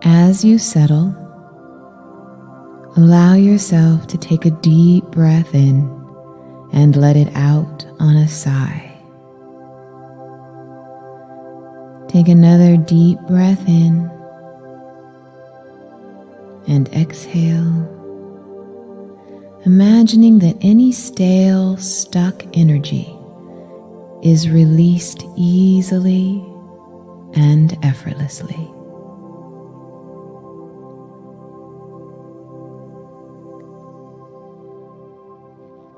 As you settle, allow yourself to take a deep breath in and let it out on a sigh. Take another deep breath in and exhale, imagining that any stale, stuck energy is released easily and effortlessly.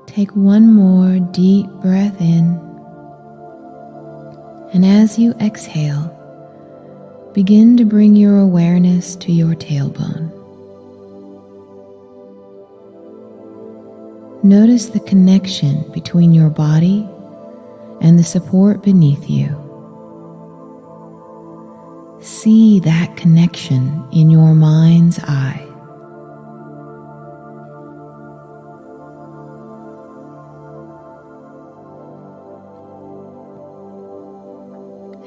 Take one more deep breath in, and as you exhale, begin to bring your awareness to your tailbone. Notice the connection between your body and the support beneath you. See that connection in your mind's eye.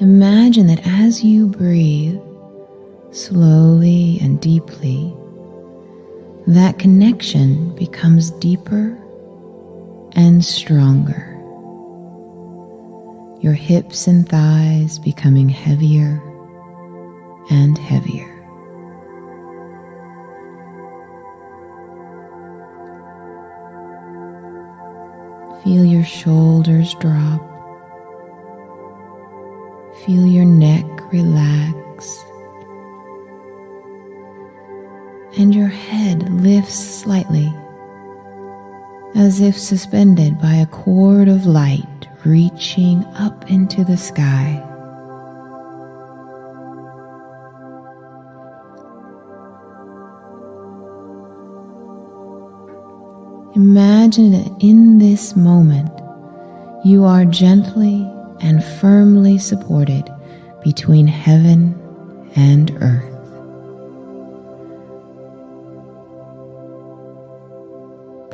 Imagine that as you breathe slowly and deeply, that connection becomes deeper and stronger. Your hips and thighs becoming heavier and heavier. Feel your shoulders drop. Feel your neck relax, and your head lifts slightly, as if suspended by a cord of light reaching up into the sky. Imagine that in this moment you are gently and firmly supported between heaven and earth.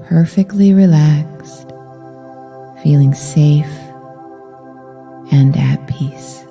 Perfectly relaxed, feeling safe and at peace.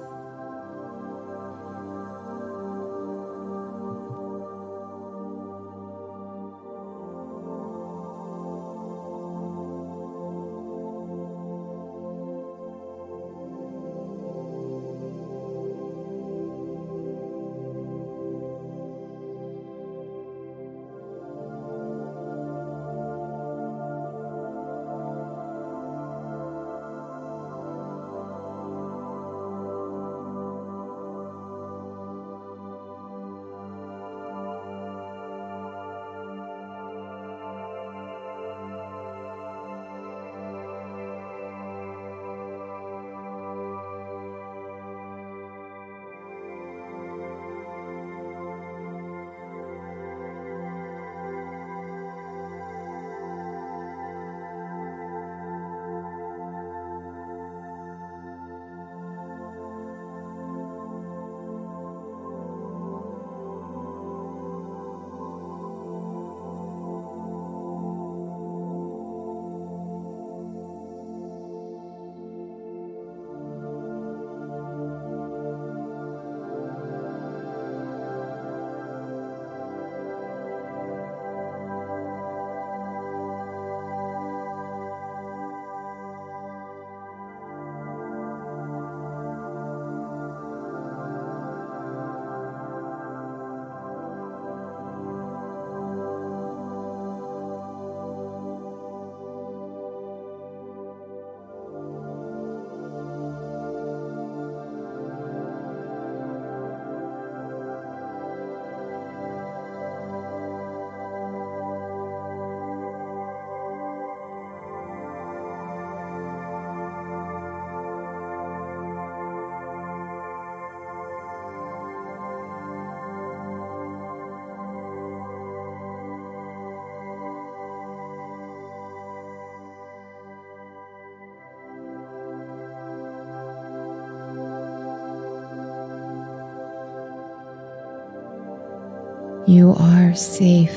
You are safe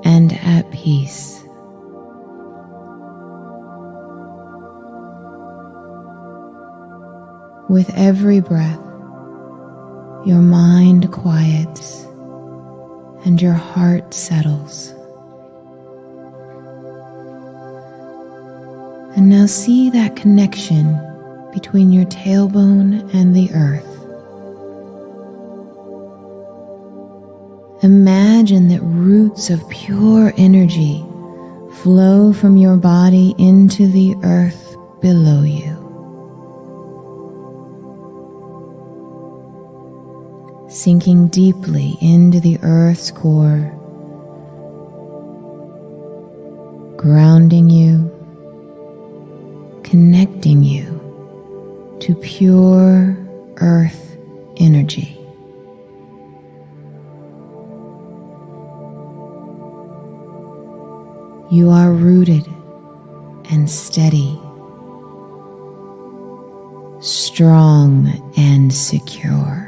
and at peace. With every breath, your mind quiets, and your heart settles. And now see that connection between your tailbone and the earth. Imagine that roots of pure energy flow from your body into the earth below you. Sinking deeply into the earth's core, grounding you, connecting you to pure earth energy. You are rooted and steady, strong and secure.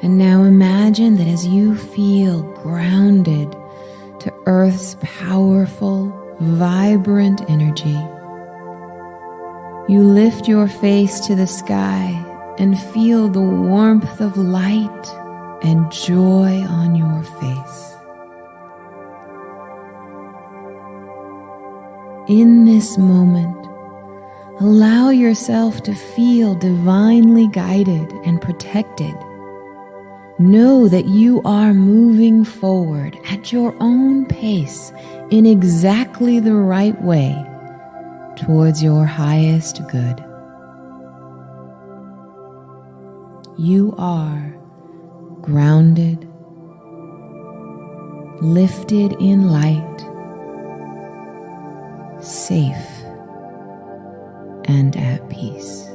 And now imagine that as you feel grounded to Earth's powerful, vibrant energy, you lift your face to the sky and feel the warmth of light and joy on your face. In this moment, allow yourself to feel divinely guided and protected. Know that you are moving forward at your own pace in exactly the right way towards your highest good. You are grounded, lifted in light, safe, and at peace.